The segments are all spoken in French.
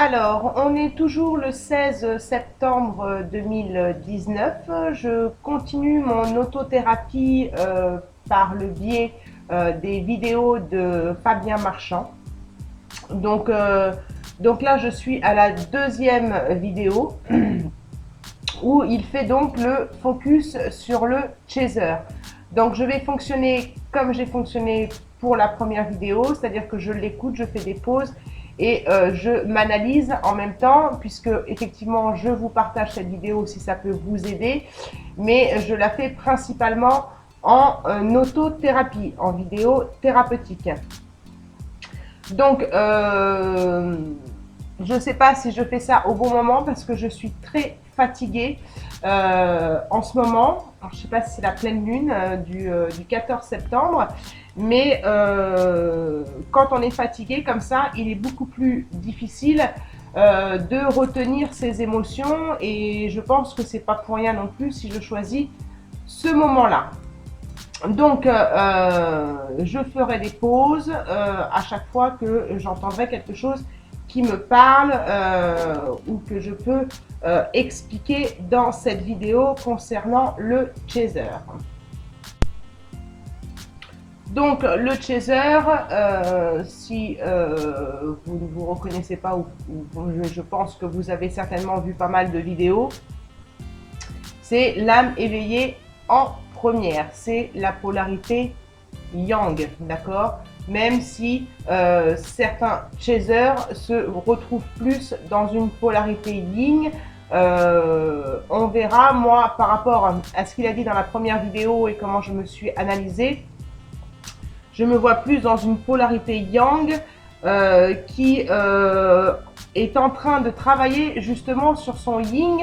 Alors, on est toujours le 16 septembre 2019. Je continue mon autothérapie par le biais des vidéos de Fabien Marchand. Donc, euh, donc là, je suis à la deuxième vidéo où il fait donc le focus sur le chaser. Donc, je vais fonctionner comme j'ai fonctionné pour la première vidéo, c'est-à-dire que je l'écoute, je fais des pauses et je m'analyse en même temps, puisque effectivement je vous partage cette vidéo si ça peut vous aider, mais je la fais principalement en autothérapie, en vidéo thérapeutique. Donc je ne sais pas si je fais ça au bon moment parce que je suis très fatiguée en ce moment. Alors, je ne sais pas si c'est la pleine lune du 14 septembre, mais quand on est fatigué comme ça, il est beaucoup plus difficile de retenir ses émotions et je pense que c'est pas pour rien non plus si je choisis ce moment-là. Donc, je ferai des pauses à chaque fois que j'entendrai quelque chose qui me parle ou que je peux expliquer dans cette vidéo concernant le chaser. Donc, le chaser, si vous ne vous reconnaissez pas ou je pense que vous avez certainement vu pas mal de vidéos, c'est l'âme éveillée en première, c'est la polarité yang, d'accord? Même si certains chasers se retrouvent plus dans une polarité yin, on verra, moi, par rapport à ce qu'il a dit dans la première vidéo et comment je me suis analysée, je me vois plus dans une polarité yang qui est en train de travailler justement sur son yin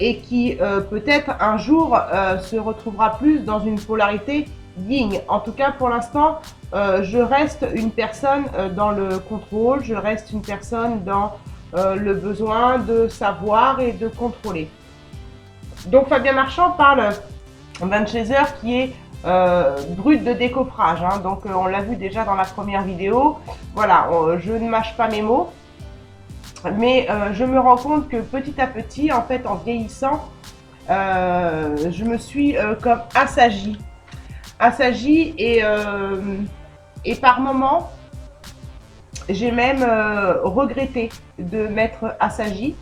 et qui peut-être un jour se retrouvera plus dans une polarité yin. En tout cas, pour l'instant, je reste une personne dans le contrôle, je reste une personne dans le besoin de savoir et de contrôler. Donc Fabien Marchand parle d'un chaser qui est brut de décoffrage, hein. Donc on l'a vu déjà dans la première vidéo. Voilà, je ne mâche pas mes mots. Mais je me rends compte que petit à petit, en fait, en vieillissant, je me suis comme assagie. Assagie et par moments, j'ai même regretté de m'être assagie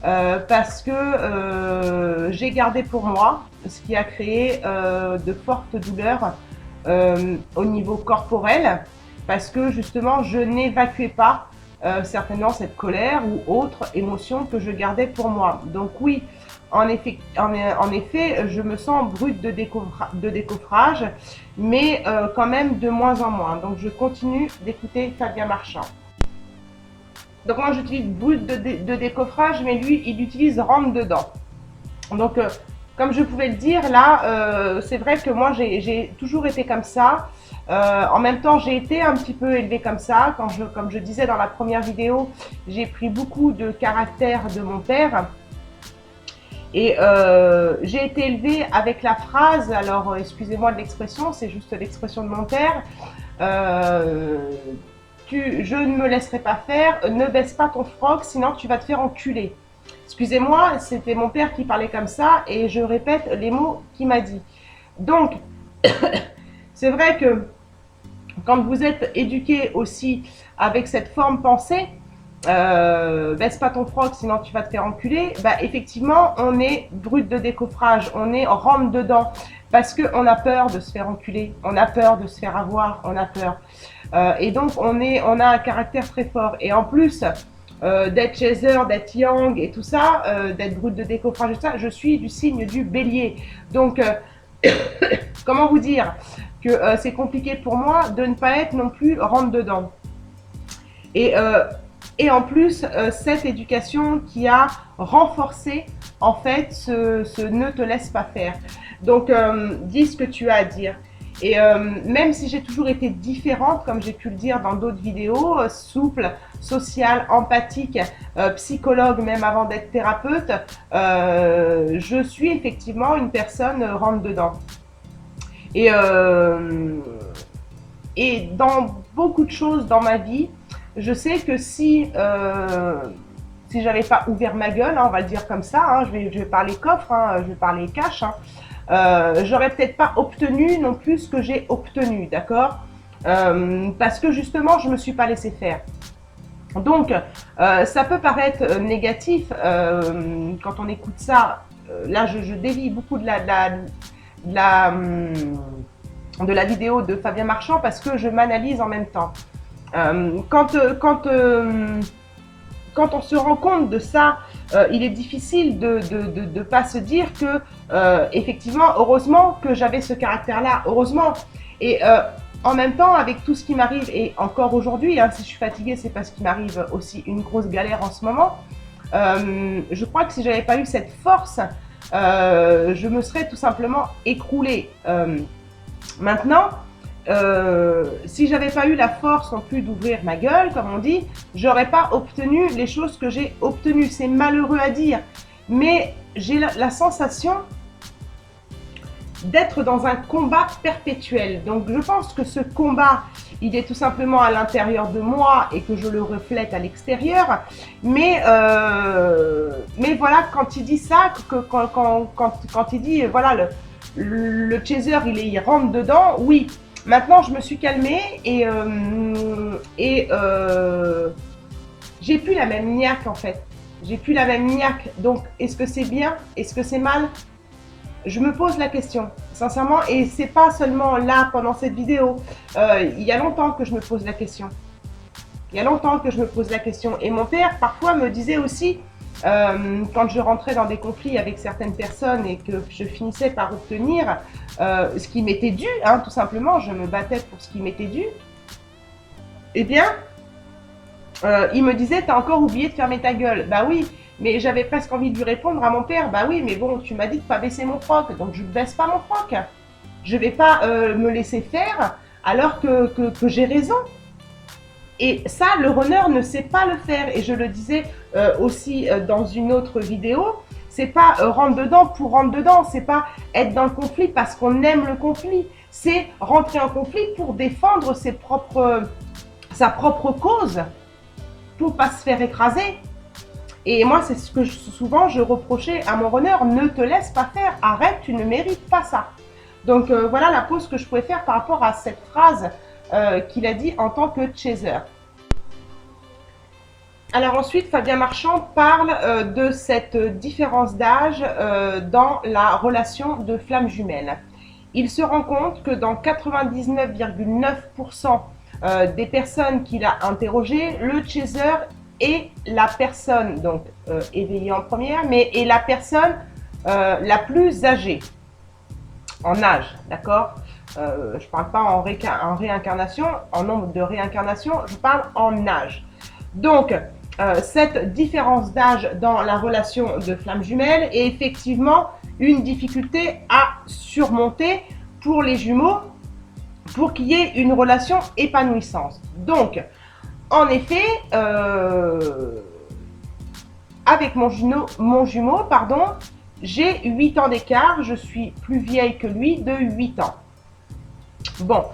parce que j'ai gardé pour moi, ce qui a créé de fortes douleurs au niveau corporel parce que justement, je n'évacuais pas certainement cette colère ou autre émotion que je gardais pour moi. Donc oui, en effet, je me sens brute de décoffrage, mais quand même de moins en moins. Donc je continue d'écouter Fabien Marchand. Donc moi j'utilise brute de décoffrage, mais lui il utilise rentre dedans. Donc comme je pouvais le dire là, c'est vrai que moi j'ai toujours été comme ça. En même temps, j'ai été un petit peu élevée comme ça. Comme je disais dans la première vidéo, j'ai pris beaucoup de caractère de mon père. Et j'ai été élevée avec la phrase, alors excusez-moi de l'expression, c'est juste l'expression de mon père, je ne me laisserai pas faire, ne baisse pas ton froc, sinon tu vas te faire enculer. Excusez-moi, c'était mon père qui parlait comme ça et je répète les mots qu'il m'a dit. Donc, c'est vrai que quand vous êtes éduqué aussi avec cette forme pensée, baisse pas ton froc sinon tu vas te faire enculer, bah effectivement on est brut de décoffrage, on est rentre dedans parce qu'on a peur de se faire enculer, on a peur de se faire avoir, on a peur. Et donc on a un caractère très fort et en plus d'être chaser, d'être yang et tout ça, d'être brut de décoffrage et tout ça, je suis du signe du bélier. Donc comment vous dire que c'est compliqué pour moi de ne pas être non plus rentre dedans. Et en plus, cette éducation qui a renforcé en fait ce ne te laisse pas faire. Donc, dis ce que tu as à dire. Et même si j'ai toujours été différente, comme j'ai pu le dire dans d'autres vidéos, souple, sociale, empathique, psychologue même avant d'être thérapeute, je suis effectivement une personne rentre dedans. Et dans beaucoup de choses dans ma vie, je sais que si j'avais pas ouvert ma gueule, hein, on va le dire comme ça, hein, je vais parler coffre, hein, je vais parler cash, hein, j'aurais peut-être pas obtenu non plus ce que j'ai obtenu, d'accord, parce que justement, je me suis pas laissé faire. Donc, ça peut paraître négatif quand on écoute ça. Là, je dévie beaucoup de la vidéo de Fabien Marchand parce que je m'analyse en même temps. Quand on se rend compte de ça, il est difficile de pas se dire que, effectivement, heureusement que j'avais ce caractère-là, heureusement. Et en même temps, avec tout ce qui m'arrive, et encore aujourd'hui, hein, si je suis fatiguée, c'est parce qu'il m'arrive aussi une grosse galère en ce moment. Je crois que si j'avais pas eu cette force, je me serais tout simplement écroulée. Maintenant, si j'avais pas eu la force non plus d'ouvrir ma gueule, comme on dit, j'aurais pas obtenu les choses que j'ai obtenues. C'est malheureux à dire, mais j'ai la sensation d'être dans un combat perpétuel. Donc je pense que ce combat, il est tout simplement à l'intérieur de moi et que je le reflète à l'extérieur. Mais voilà, quand il dit ça, quand il dit, voilà, le chaser, il rentre dedans, oui. Maintenant, je me suis calmée et j'ai plus la même niaque en fait. J'ai plus la même niaque. Donc, est-ce que c'est bien? Est-ce que c'est mal? Je me pose la question, sincèrement, et c'est pas seulement là pendant cette vidéo. Il y a longtemps que je me pose la question. Il y a longtemps que je me pose la question. Et mon père, parfois, me disait aussi, quand je rentrais dans des conflits avec certaines personnes et que je finissais par obtenir ce qui m'était dû, hein, tout simplement, je me battais pour ce qui m'était dû, eh bien, il me disait, t'as encore oublié de fermer ta gueule. Bah oui, mais j'avais presque envie de lui répondre à mon père, bah oui, mais bon, tu m'as dit de pas baisser mon froc, donc je ne baisse pas mon froc. Je vais pas me laisser faire alors que j'ai raison. Et ça, le runner ne sait pas le faire. Et je le disais aussi dans une autre vidéo, c'est pas rentrer dedans pour rentrer dedans, c'est pas être dans le conflit parce qu'on aime le conflit. C'est rentrer en conflit pour défendre sa propre cause, pour pas se faire écraser. Et moi, c'est ce que souvent je reprochais à mon runner, ne te laisse pas faire, arrête, tu ne mérites pas ça. Donc voilà la pause que je pouvais faire par rapport à cette phrase qu'il a dit en tant que chaser. Alors ensuite, Fabien Marchand parle de cette différence d'âge dans la relation de flamme jumelle. Il se rend compte que dans 99,9% des personnes qu'il a interrogées, le chaser est la personne, donc éveillée en première, mais est la personne la plus âgée, en âge, d'accord, je ne parle pas en réincarnation, en nombre de réincarnations, je parle en âge. Donc, cette différence d'âge dans la relation de flamme jumelle est effectivement une difficulté à surmonter pour les jumeaux pour qu'il y ait une relation épanouissante. Donc, en effet, avec mon jumeau, j'ai 8 ans d'écart, je suis plus vieille que lui de 8 ans. Bon,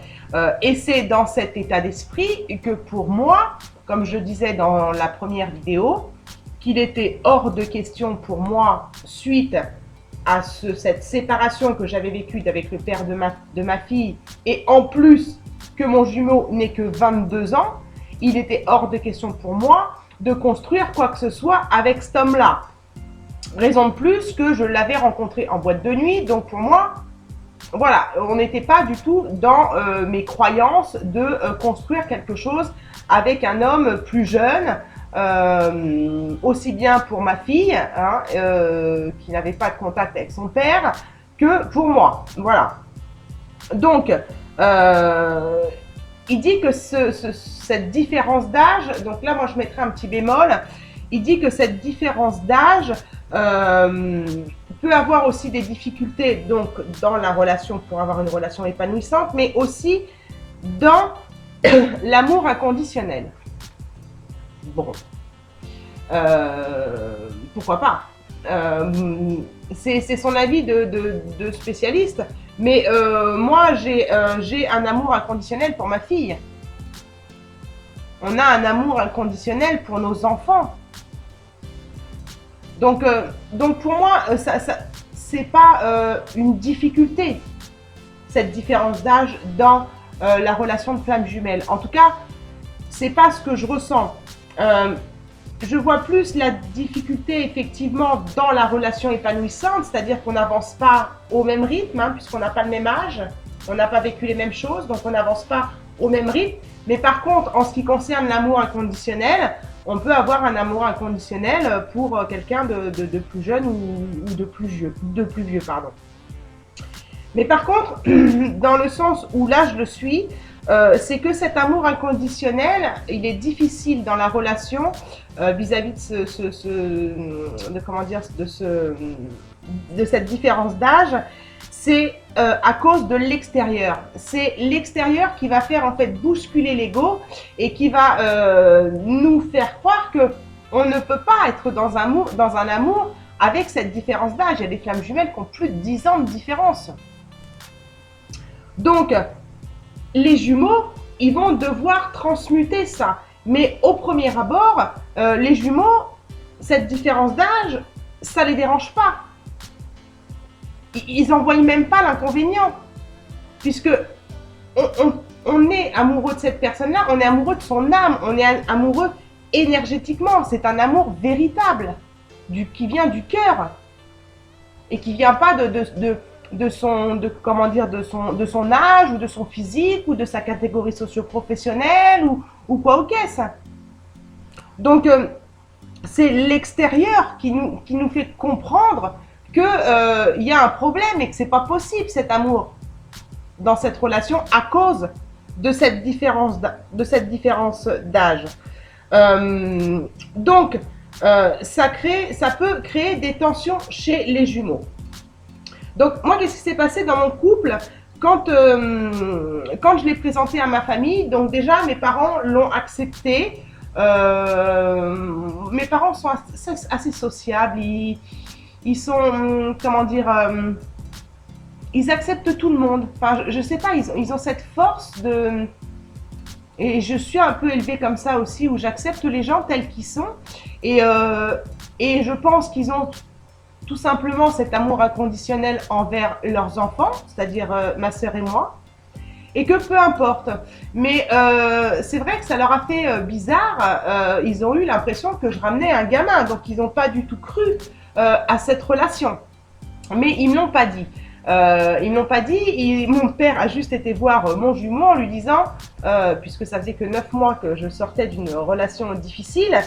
et c'est dans cet état d'esprit que pour moi, comme je disais dans la première vidéo, qu'il était hors de question pour moi, suite à cette séparation que j'avais vécue avec le père de ma fille, et en plus que mon jumeau n'ait que 22 ans, il était hors de question pour moi de construire quoi que ce soit avec cet homme-là. Raison de plus que je l'avais rencontré en boîte de nuit, donc pour moi, voilà, on n'était pas du tout dans mes croyances de construire quelque chose avec un homme plus jeune, aussi bien pour ma fille, hein, qui n'avait pas de contact avec son père, que pour moi. Voilà. Donc, il dit que cette différence d'âge, donc là moi je mettrai un petit bémol, il dit que cette différence d'âge peut avoir aussi des difficultés donc dans la relation pour avoir une relation épanouissante, mais aussi dans l'amour inconditionnel. Bon, pourquoi pas, c'est son avis de spécialiste, mais moi j'ai un amour inconditionnel pour ma fille. On a un amour inconditionnel pour nos enfants. Donc pour moi, c'est pas une difficulté, cette différence d'âge dans la relation de flamme jumelle. En tout cas, c'est pas ce que je ressens. Je vois plus la difficulté effectivement dans la relation épanouissante, c'est-à-dire qu'on n'avance pas au même rythme, hein, puisqu'on n'a pas le même âge, on n'a pas vécu les mêmes choses, donc on n'avance pas au même rythme. Mais par contre, en ce qui concerne l'amour inconditionnel, on peut avoir un amour inconditionnel pour quelqu'un de plus jeune ou de plus vieux, pardon. Mais par contre, dans le sens où là je le suis, c'est que cet amour inconditionnel, il est difficile dans la relation vis-à-vis de cette différence d'âge. C'est à cause de l'extérieur. C'est l'extérieur qui va faire en fait bousculer l'ego et qui va nous faire croire que on ne peut pas être dans un amour avec cette différence d'âge. Il y a des flammes jumelles qui ont plus de 10 ans de différence. Donc, les jumeaux, ils vont devoir transmuter ça. Mais au premier abord, les jumeaux, cette différence d'âge, ça ne les dérange pas. Ils n'en voient même pas l'inconvénient. Puisque on est amoureux de cette personne-là, on est amoureux de son âme, on est amoureux énergétiquement. C'est un amour véritable, qui vient du cœur. Et qui ne vient pas de son âge ou de son physique ou de sa catégorie socio-professionnelle ou quoi au qu'est-ce. Donc c'est l'extérieur qui nous fait comprendre qu'il y a un problème et que c'est pas possible cet amour dans cette relation à cause de cette différence d'âge. Donc ça peut créer des tensions chez les jumeaux. Donc moi, qu'est-ce qui s'est passé dans mon couple quand je l'ai présenté à ma famille? Donc déjà, mes parents l'ont accepté. Mes parents sont assez sociables. Ils sont, comment dire, ils acceptent tout le monde. Enfin, je sais pas, ils ont cette force de... Et je suis un peu élevée comme ça aussi, où j'accepte les gens tels qu'ils sont. Et je pense qu'ils ont tout simplement cet amour inconditionnel envers leurs enfants, c'est-à-dire ma sœur et moi, et que peu importe. Mais c'est vrai que ça leur a fait bizarre, ils ont eu l'impression que je ramenais un gamin, donc ils n'ont pas du tout cru à cette relation. Mais ils ne me l'ont pas dit. Mon père a juste été voir mon jumeau en lui disant, puisque ça faisait que 9 mois que je sortais d'une relation difficile,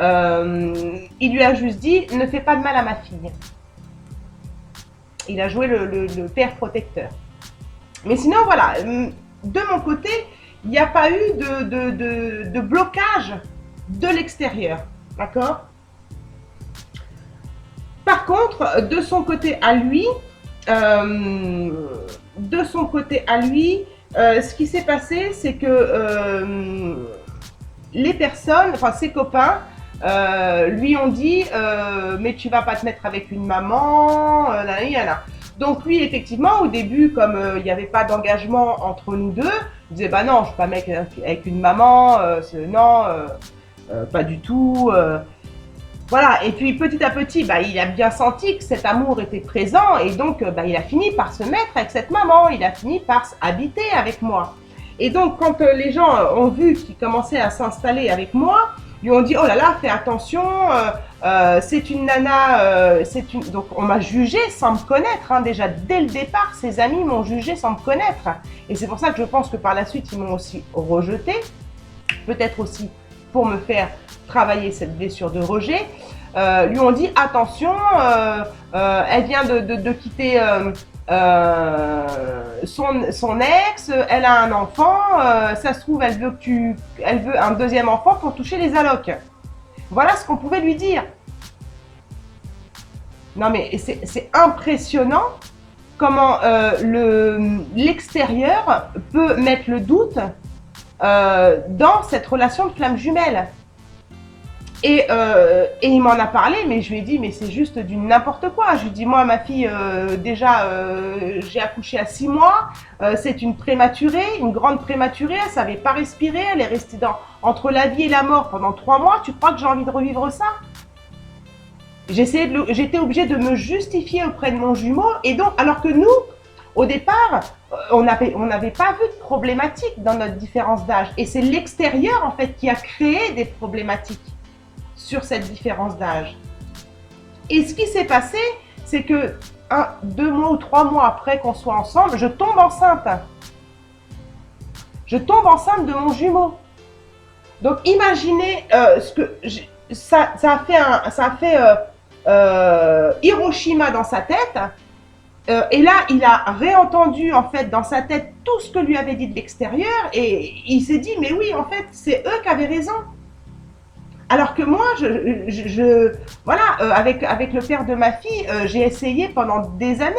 il lui a juste dit « Ne fais pas de mal à ma fille ». Il a joué le père protecteur. Mais sinon, voilà, de mon côté, il n'y a pas eu de blocage de l'extérieur, d'accord? Par contre, de son côté à lui, ce qui s'est passé, c'est que les personnes, enfin ses copains, lui ont dit mais tu vas pas te mettre avec une maman, donc lui effectivement au début, comme il n'y avait pas d'engagement entre nous deux, il disait bah non, je ne vais pas me mettre avec une maman, non, pas du tout. Voilà, et puis petit à petit, bah, il a bien senti que cet amour était présent et donc bah, il a fini par se mettre avec cette maman, il a fini par habiter avec moi. Et donc quand les gens ont vu qu'il commençait à s'installer avec moi, ils lui ont dit oh là là, fais attention, c'est une nana, donc on m'a jugé sans me connaître, hein, déjà dès le départ, ses amis m'ont jugé sans me connaître. Et c'est pour ça que je pense que par la suite, ils m'ont aussi rejeté, peut-être aussi pour me faire travailler cette blessure de rejet, lui ont dit attention, elle vient de quitter son ex, elle a un enfant, ça se trouve elle veut un deuxième enfant pour toucher les allocs. Voilà ce qu'on pouvait lui dire. Non mais c'est impressionnant comment l'extérieur peut mettre le doute dans cette relation de flamme jumelle. Et il m'en a parlé, mais je lui ai dit, mais c'est juste du n'importe quoi. Je lui ai dit, moi, ma fille, déjà, j'ai accouché à 6 mois. C'est une prématurée, une grande prématurée. Elle savait pas respirer. Elle est restée entre la vie et la mort pendant 3 mois. Tu crois que j'ai envie de revivre ça? J'étais obligée de me justifier auprès de mon jumeau. Et donc, alors que nous, au départ, on n'avait pas vu de problématique dans notre différence d'âge. Et c'est l'extérieur, en fait, qui a créé des problématiques sur cette différence d'âge. Et ce qui s'est passé, c'est que 2 mois ou 3 mois après qu'on soit ensemble, je tombe enceinte. Je tombe enceinte de mon jumeau. Donc imaginez ce que ça a fait Hiroshima dans sa tête. Et là, il a réentendu en fait dans sa tête tout ce que lui avait dit de l'extérieur et il s'est dit mais oui, en fait, c'est eux qui avaient raison. Alors que moi, voilà, avec le père de ma fille, j'ai essayé pendant des années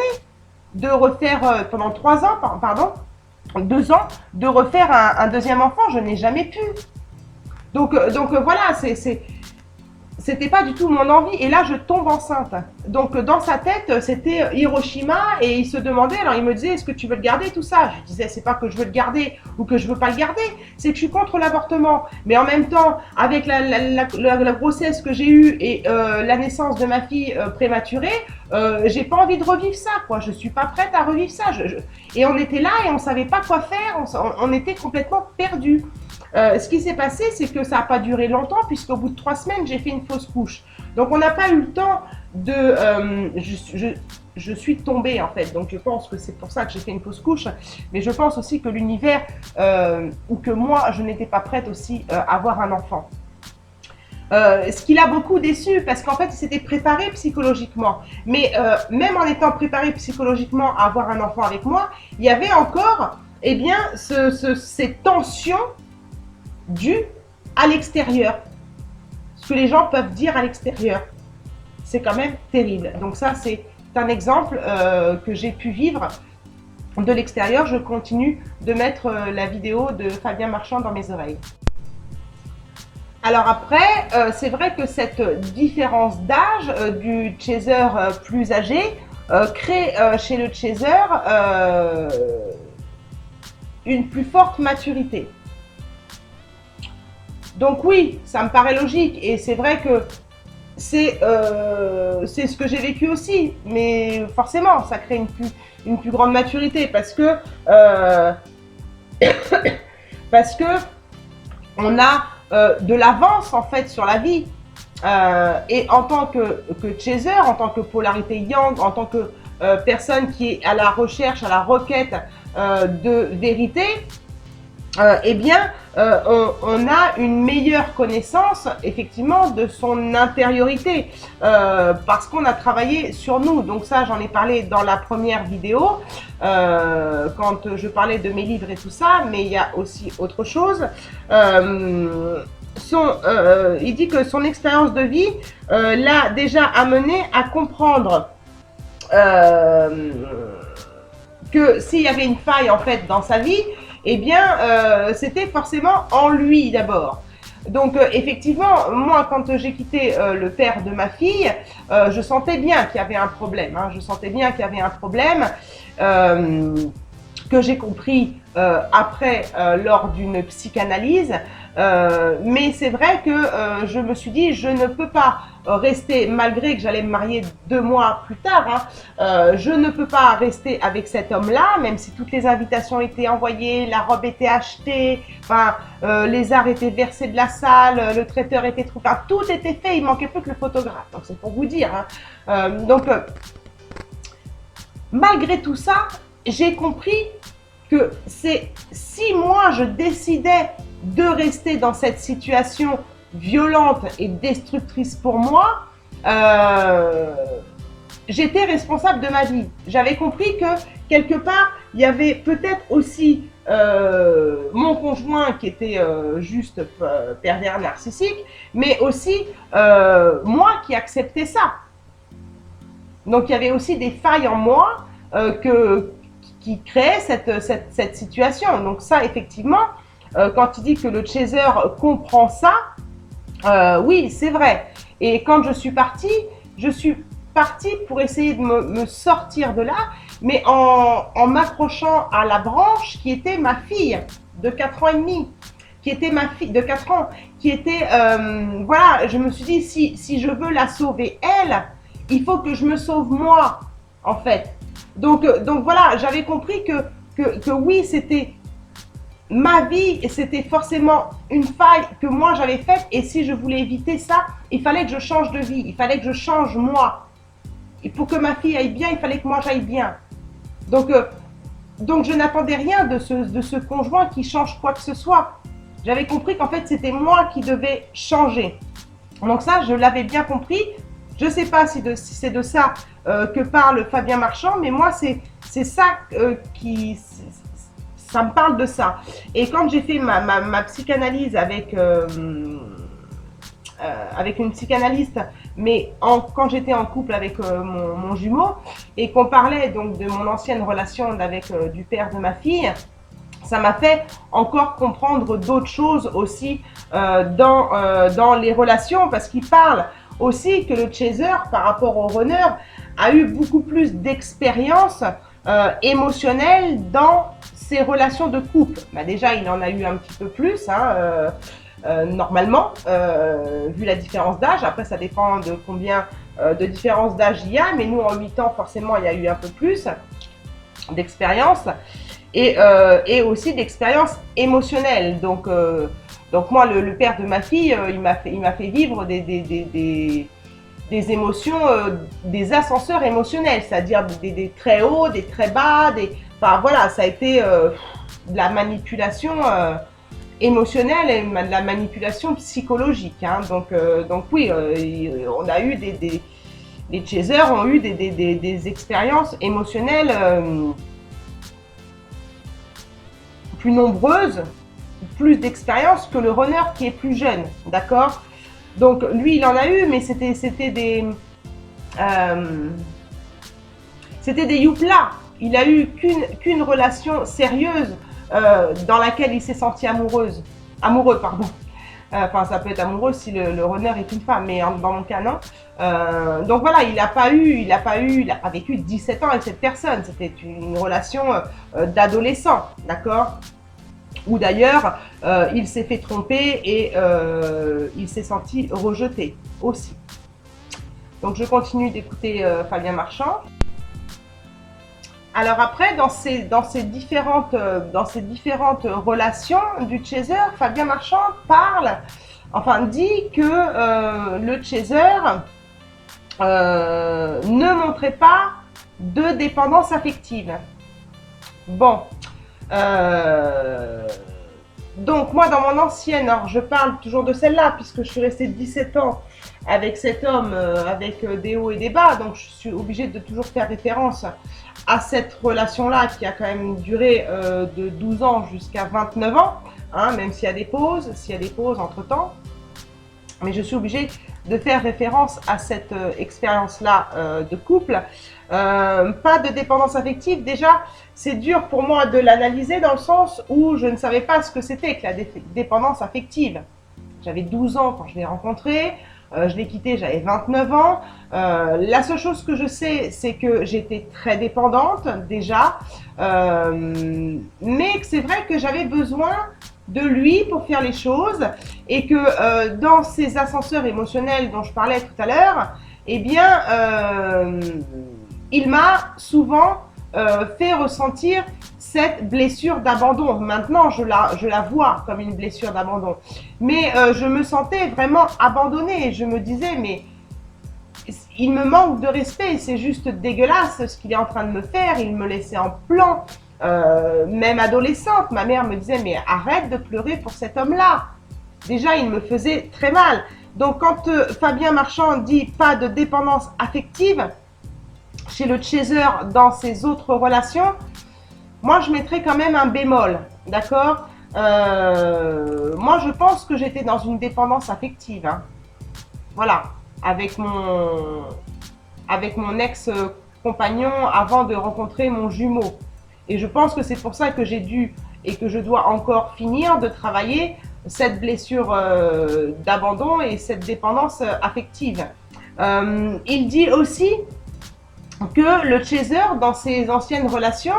de refaire, pendant 3 ans, pardon, 2 ans, de refaire un deuxième enfant. Je n'ai jamais pu. Donc voilà, c'était pas du tout mon envie. Et là, je tombe enceinte. Donc, dans sa tête, c'était Hiroshima et il se demandait, alors il me disait, est-ce que tu veux le garder, tout ça? Je disais, c'est pas que je veux le garder ou que je veux pas le garder, c'est que je suis contre l'avortement. Mais en même temps, avec la grossesse que j'ai eue et la naissance de ma fille prématurée, j'ai pas envie de revivre ça, quoi. Je suis pas prête à revivre ça. Et on était là et on savait pas quoi faire, on était complètement perdus. Ce qui s'est passé, c'est que ça n'a pas duré longtemps, puisqu'au bout de 3 semaines, j'ai fait une fausse couche. Donc, on n'a pas eu le temps de... je suis tombée, en fait. Donc, je pense que c'est pour ça que j'ai fait une fausse couche. Mais je pense aussi que l'univers, ou que moi, je n'étais pas prête aussi à avoir un enfant. Ce qui l'a beaucoup déçu, parce qu'en fait, il s'était préparé psychologiquement. Mais même en étant préparé psychologiquement à avoir un enfant avec moi, il y avait encore, eh bien, ces tensions dû à l'extérieur. Ce que les gens peuvent dire à l'extérieur. C'est quand même terrible. Donc ça, c'est un exemple que j'ai pu vivre de l'extérieur. Je continue de mettre la vidéo de Fabien Marchand dans mes oreilles. Alors après, c'est vrai que cette différence d'âge du chaser plus âgé crée chez le chaser une plus forte maturité. Donc oui, ça me paraît logique et c'est vrai que c'est ce que j'ai vécu aussi, mais forcément, ça crée une plus grande maturité parce que on a de l'avance en fait sur la vie. Et en tant que chaser, en tant que polarité yang, en tant que personne qui est à la recherche, à la requête de vérité, eh bien, on a une meilleure connaissance, effectivement, de son intériorité, parce qu'on a travaillé sur nous. Donc ça, j'en ai parlé dans la première vidéo, quand je parlais de mes livres et tout ça, mais il y a aussi autre chose. Il dit que son expérience de vie l'a déjà amené à comprendre que s'il y avait une faille, en fait, dans sa vie, eh bien, c'était forcément en lui d'abord. Donc, effectivement, moi, quand j'ai quitté le père de ma fille, je sentais bien qu'il y avait un problème. Hein, je sentais bien qu'il y avait un problème que j'ai compris après lors d'une psychanalyse. Mais c'est vrai que je me suis dit, je ne peux pas rester, malgré que j'allais me marier 2 mois plus tard, hein, je ne peux pas rester avec cet homme-là, même si toutes les invitations étaient envoyées, la robe était achetée, enfin, les arts étaient versés de la salle, le traiteur était trouvé, enfin, tout était fait, il manquait plus que le photographe, donc c'est pour vous dire. Hein. Malgré tout ça, j'ai compris que si moi je décidais de rester dans cette situation violente et destructrice pour moi, j'étais responsable de ma vie. J'avais compris que quelque part, il y avait peut-être aussi mon conjoint qui était juste pervers narcissique, mais aussi moi qui acceptais ça. Donc il y avait aussi des failles en moi qui créaient cette situation. Donc ça, effectivement, quand il dit que le chaser comprend ça, Oui, c'est vrai. Et quand je suis partie pour essayer de me sortir de là, mais en m'accrochant à la branche qui était ma fille de 4 ans et demi, qui était ma fille de 4 ans, qui était, voilà, je me suis dit, si je veux la sauver, elle, il faut que je me sauve moi, en fait. Donc voilà, j'avais compris que oui, c'était ma vie, c'était forcément une faille que moi j'avais faite. Et si je voulais éviter ça, il fallait que je change de vie. Il fallait que je change moi. Et pour que ma fille aille bien, il fallait que moi j'aille bien. Donc, euh, donc je n'attendais rien de ce conjoint qui change quoi que ce soit. J'avais compris qu'en fait c'était moi qui devais changer. Donc ça, je l'avais bien compris. Je ne sais pas si c'est de ça que parle Fabien Marchand, mais moi c'est ça ça me parle de ça. Et quand j'ai fait ma psychanalyse avec une psychanalyste, mais quand j'étais en couple avec mon jumeau, et qu'on parlait donc de mon ancienne relation avec du père de ma fille, ça m'a fait encore comprendre d'autres choses aussi dans les relations, parce qu'il parle aussi que le chaser, par rapport au runner, a eu beaucoup plus d'expérience émotionnelle dans ses relations de couple. Bah déjà, il en a eu un petit peu plus, hein, normalement, vu la différence d'âge. Après, ça dépend de combien de différence d'âge il y a, mais nous, en 8 ans, forcément, il y a eu un peu plus d'expérience. Et aussi d'expérience émotionnelle. Donc moi, le père de ma fille, il m'a fait vivre des émotions, des ascenseurs émotionnels, c'est-à-dire des très hauts, des très bas, enfin voilà, ça a été de la manipulation émotionnelle et de la manipulation psychologique. Hein. Donc oui, on a eu les chasers ont eu des expériences émotionnelles plus nombreuses, plus d'expérience que le runner qui est plus jeune, d'accord? Donc lui, il en a eu, mais c'était des youplas. Il a eu qu'une relation sérieuse dans laquelle il s'est senti amoureux, pardon. Enfin, ça peut être amoureux si le runner est une femme, mais dans mon cas, non. Donc voilà, il n'a pas vécu 17 ans avec cette personne. C'était une relation d'adolescent, d'accord? Ou d'ailleurs, il s'est fait tromper et il s'est senti rejeté aussi. Donc je continue d'écouter Fabien Marchand. Alors après, dans ces différentes relations du chaser, Fabien Marchand dit que le chaser ne montrait pas de dépendance affective. Bon, donc moi dans mon ancienne, alors je parle toujours de celle-là puisque je suis restée 17 ans avec cet homme, avec des hauts et des bas, donc je suis obligée de toujours faire référence à cette relation-là qui a quand même duré de 12 ans jusqu'à 29 ans, hein, même s'il y a des pauses, entre-temps. Mais je suis obligée de faire référence à cette expérience-là de couple. Pas de dépendance affective, déjà, c'est dur pour moi de l'analyser dans le sens où je ne savais pas ce que c'était que la dépendance affective. J'avais 12 ans quand je l'ai rencontré. Je l'ai quitté, j'avais 29 ans. La seule chose que je sais, c'est que j'étais très dépendante déjà, mais que c'est vrai que j'avais besoin de lui pour faire les choses et que dans ces ascenseurs émotionnels dont je parlais tout à l'heure, eh bien, il m'a souvent fait ressentir cette blessure d'abandon. Maintenant, je la vois comme une blessure d'abandon. Mais je me sentais vraiment abandonnée. Je me disais, mais il me manque de respect. C'est juste dégueulasse ce qu'il est en train de me faire. Il me laissait en plan. Même adolescente, ma mère me disait, mais arrête de pleurer pour cet homme-là. Déjà, il me faisait très mal. Donc, quand Fabien Marchand dit pas de dépendance affective, chez le chaser dans ses autres relations, moi je mettrais quand même un bémol, d'accord? Moi je pense que j'étais dans une dépendance affective, hein. Voilà, avec mon ex-compagnon avant de rencontrer mon jumeau. Et je pense que c'est pour ça que j'ai dû et que je dois encore finir de travailler cette blessure d'abandon et cette dépendance affective. Il dit aussi que le chaser, dans ses anciennes relations,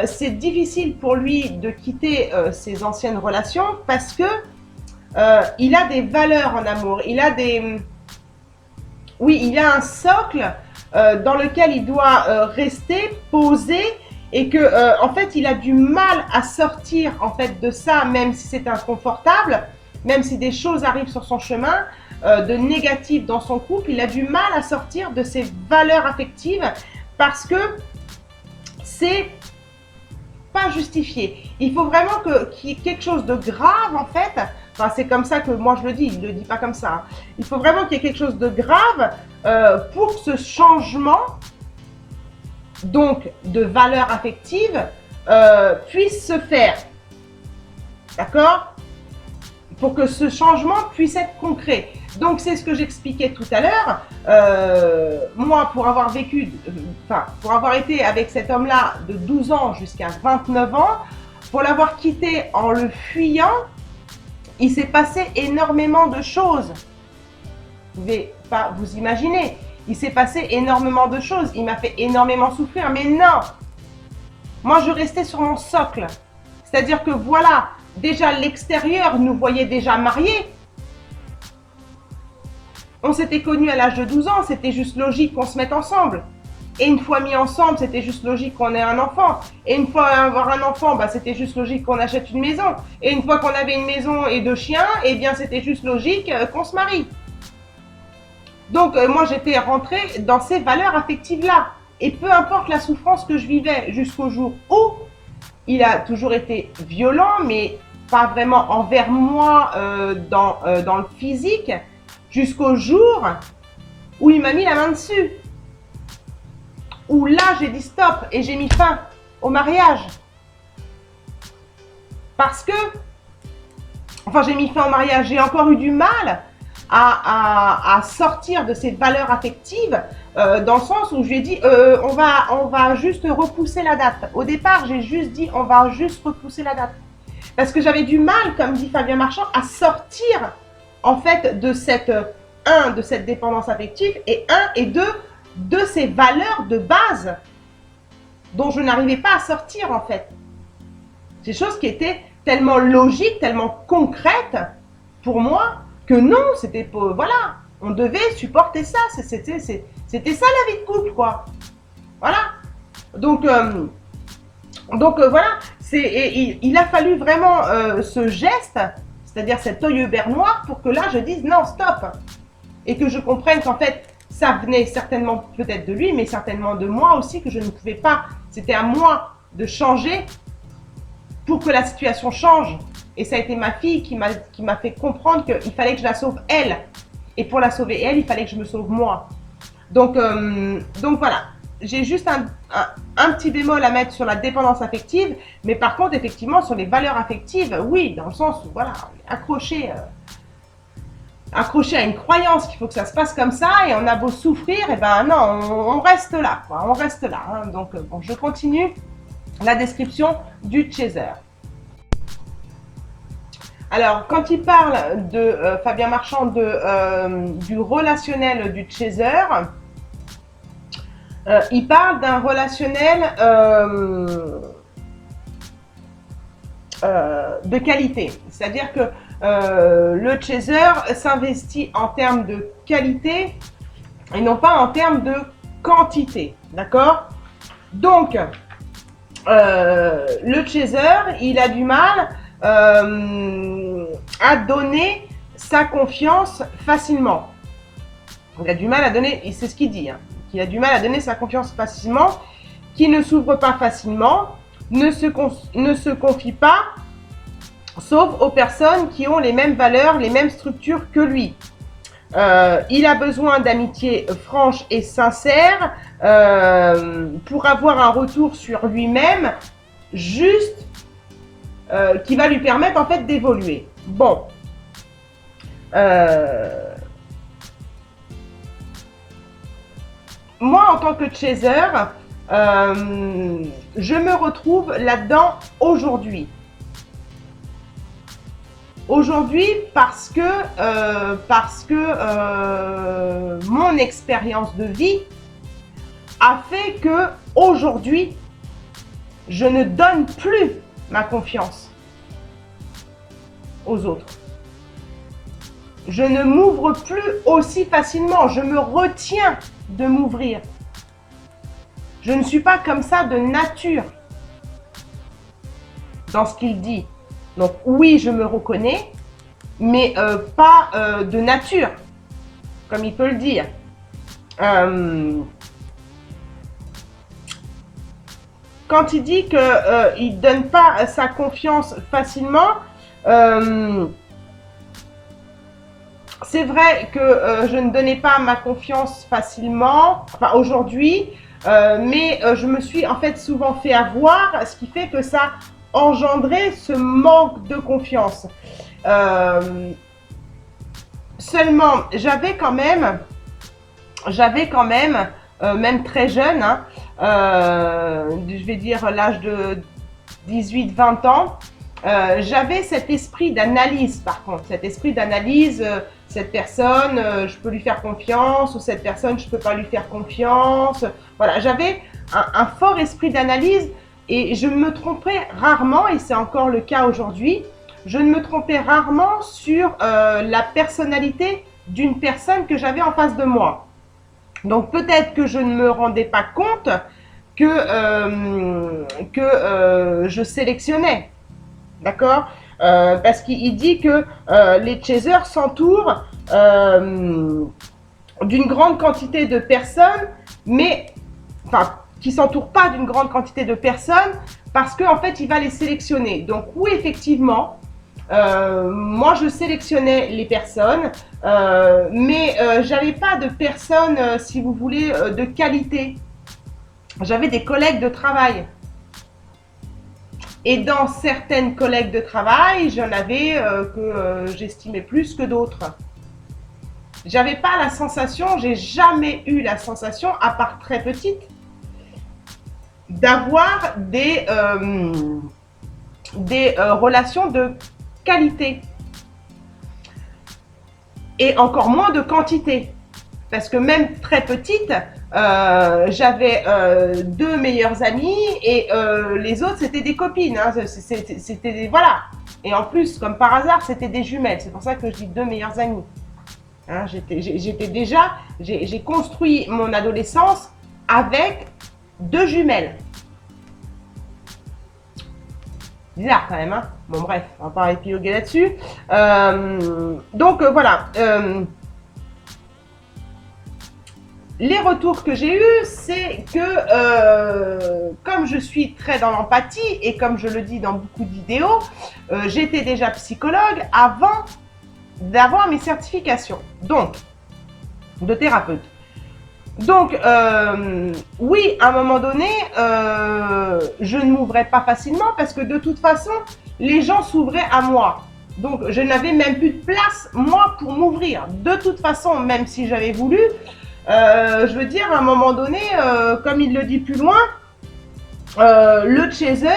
c'est difficile pour lui de quitter ses anciennes relations parce que il a des valeurs en amour, il a des... Oui, il y a un socle dans lequel il doit rester posé et que en fait il a du mal à sortir en fait de ça, même si c'est inconfortable, même si des choses arrivent sur son chemin de négatif dans son couple, il a du mal à sortir de ses valeurs affectives parce que c'est pas justifié. Il faut vraiment qu'il y ait quelque chose de grave en fait. Enfin, c'est comme ça que moi je le dis, il ne le dit pas comme ça. Hein. Il faut vraiment qu'il y ait quelque chose de grave pour que ce changement, donc de valeur affective, puisse se faire. D'accord? Pour que ce changement puisse être concret. Donc c'est ce que j'expliquais tout à l'heure. Moi, pour avoir vécu, pour avoir été avec cet homme-là de 12 ans jusqu'à 29 ans, pour l'avoir quitté en le fuyant, il s'est passé énormément de choses. Vous ne pouvez pas vous imaginer. Il s'est passé énormément de choses. Il m'a fait énormément souffrir. Mais non! Moi, je restais sur mon socle. C'est-à-dire que voilà, déjà l'extérieur nous voyait déjà mariés. On s'était connus à l'âge de 12 ans. C'était juste logique qu'on se mette ensemble. Et une fois mis ensemble, c'était juste logique qu'on ait un enfant. Et une fois avoir un enfant, bah, c'était juste logique qu'on achète une maison. Et une fois qu'on avait une maison et 2 chiens, eh bien c'était juste logique qu'on se marie. Donc moi j'étais rentrée dans ces valeurs affectives-là. Et peu importe la souffrance que je vivais jusqu'au jour où il a toujours été violent, mais pas vraiment envers moi dans le physique, jusqu'au jour où il m'a mis la main dessus. Où là, j'ai dit stop et j'ai mis fin au mariage. Parce que, enfin, j'ai mis fin au mariage, j'ai encore eu du mal à sortir de ces valeurs affectives, dans le sens où je lui ai dit, on va juste repousser la date. Au départ, j'ai juste dit, on va juste repousser la date. Parce que j'avais du mal, comme dit Fabien Marchand, à sortir, en fait, de cette, de cette dépendance affective, et de ces valeurs de base dont je n'arrivais pas à sortir en fait. Ces choses qui étaient tellement logiques, tellement concrètes pour moi que non, c'était pas, voilà, on devait supporter ça, c'était ça la vie de couple quoi. Voilà. Donc voilà, il a fallu vraiment ce geste, c'est-à-dire cet œil bernois pour que là je dise non, stop. Et que je comprenne qu'en fait, ça venait certainement peut-être de lui, mais certainement de moi aussi, que je ne pouvais pas. C'était à moi de changer pour que la situation change. Et ça a été ma fille qui m'a fait comprendre qu'il fallait que je la sauve elle. Et pour la sauver elle, il fallait que je me sauve moi. Donc voilà, j'ai juste un petit bémol à mettre sur la dépendance affective, mais par contre, effectivement, sur les valeurs affectives, oui, dans le sens où, voilà, accroché à une croyance qu'il faut que ça se passe comme ça et on a beau souffrir, et ben non, on reste là, quoi, on reste là. Hein. Donc bon, je continue la description du chaser. Alors, quand il parle de Fabien Marchand du relationnel du chaser, il parle d'un relationnel de qualité, c'est-à-dire que le chaser s'investit en termes de qualité et non pas en termes de quantité, d'accord? Donc, le chaser, il a du mal à donner sa confiance facilement. Il a du mal à donner, c'est ce qu'il dit, hein, qu'il a du mal à donner sa confiance facilement, qu'il ne s'ouvre pas facilement, ne se confie pas, sauf aux personnes qui ont les mêmes valeurs, les mêmes structures que lui. Il a besoin d'amitié franche et sincère pour avoir un retour sur lui-même juste qui va lui permettre en fait d'évoluer. Bon. Moi, en tant que chaser, je me retrouve là-dedans aujourd'hui. Aujourd'hui, parce que mon expérience de vie a fait que aujourd'hui, je ne donne plus ma confiance aux autres. Je ne m'ouvre plus aussi facilement. Je me retiens de m'ouvrir. Je ne suis pas comme ça de nature dans ce qu'il dit. Donc oui, je me reconnais, mais pas de nature, comme il peut le dire. Quand il dit qu'il ne donne pas sa confiance facilement, c'est vrai que je ne donnais pas ma confiance facilement, enfin aujourd'hui, mais je me suis en fait souvent fait avoir, ce qui fait que ça engendrait ce manque de confiance. Seulement, j'avais quand même, même très jeune, hein, je vais dire l'âge de 18-20 ans, j'avais cet esprit d'analyse par contre, cet esprit d'analyse, cette personne, je peux lui faire confiance, ou cette personne, je peux pas lui faire confiance. Voilà, j'avais un fort esprit d'analyse et je me trompais rarement, et c'est encore le cas aujourd'hui, je ne me trompais rarement sur la personnalité d'une personne que j'avais en face de moi. Donc peut-être que je ne me rendais pas compte que je sélectionnais, d'accord, parce qu'il dit que les chasers s'entourent d'une grande quantité de personnes, mais enfin qui s'entourent pas d'une grande quantité de personnes parce qu'en fait il va les sélectionner. Donc oui, effectivement, moi je sélectionnais les personnes, mais j'avais pas de personnes, si vous voulez, de qualité. J'avais des collègues de travail. Et dans certaines collègues de travail, j'en avais que j'estimais plus que d'autres. J'avais pas la sensation, j'ai jamais eu la sensation, à part très petite, d'avoir des relations de qualité. Et encore moins de quantité. Parce que même très petite, j'avais 2 meilleures amies et les autres c'était des copines, hein. C'était des, voilà. Et en plus, comme par hasard, c'était des jumelles. C'est pour ça que je dis 2 meilleures amies. Hein, j'ai construit mon adolescence avec 2 jumelles. Bizarre quand même, hein. Bon bref, on va pas épiloguer là-dessus. Donc voilà. Les retours que j'ai eus, c'est que comme je suis très dans l'empathie et comme je le dis dans beaucoup de vidéos, j'étais déjà psychologue avant d'avoir mes certifications, donc de thérapeute. Donc oui, à un moment donné, je ne m'ouvrais pas facilement parce que de toute façon, les gens s'ouvraient à moi. Donc je n'avais même plus de place, moi, pour m'ouvrir. De toute façon, même si j'avais voulu, je veux dire, à un moment donné, comme il le dit plus loin, le chaser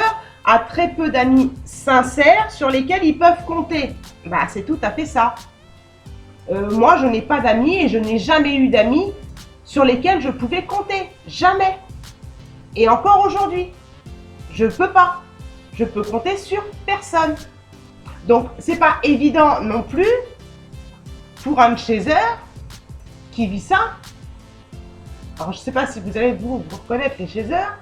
a très peu d'amis sincères sur lesquels ils peuvent compter. Bah, c'est tout à fait ça. Moi, je n'ai pas d'amis et je n'ai jamais eu d'amis sur lesquels je pouvais compter. Jamais. Et encore aujourd'hui, je ne peux pas. Je peux compter sur personne. Donc, c'est pas évident non plus pour un chaser qui vit ça. Alors, je ne sais pas si vous allez vous reconnaître les chasers,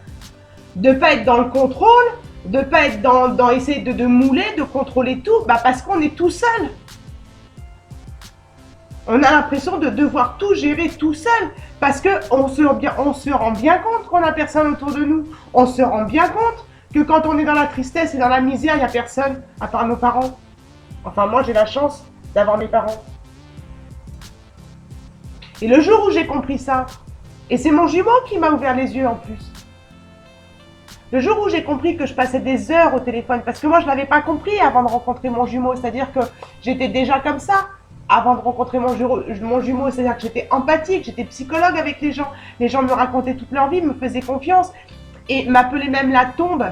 de ne pas être dans le contrôle, de ne pas être dans essayer de mouler, de contrôler tout, bah parce qu'on est tout seul. On a l'impression de devoir tout gérer tout seul, parce qu'on se rend bien compte qu'on n'a personne autour de nous. On se rend bien compte que quand on est dans la tristesse et dans la misère, il n'y a personne, à part nos parents. Enfin, moi, j'ai la chance d'avoir mes parents. Et le jour où j'ai compris ça, et c'est mon jumeau qui m'a ouvert les yeux en plus. Le jour où j'ai compris que je passais des heures au téléphone, parce que moi je ne l'avais pas compris avant de rencontrer mon jumeau, c'est-à-dire que j'étais déjà comme ça avant de rencontrer mon jumeau, c'est-à-dire que j'étais empathique, j'étais psychologue avec les gens me racontaient toute leur vie, me faisaient confiance et m'appelaient même la tombe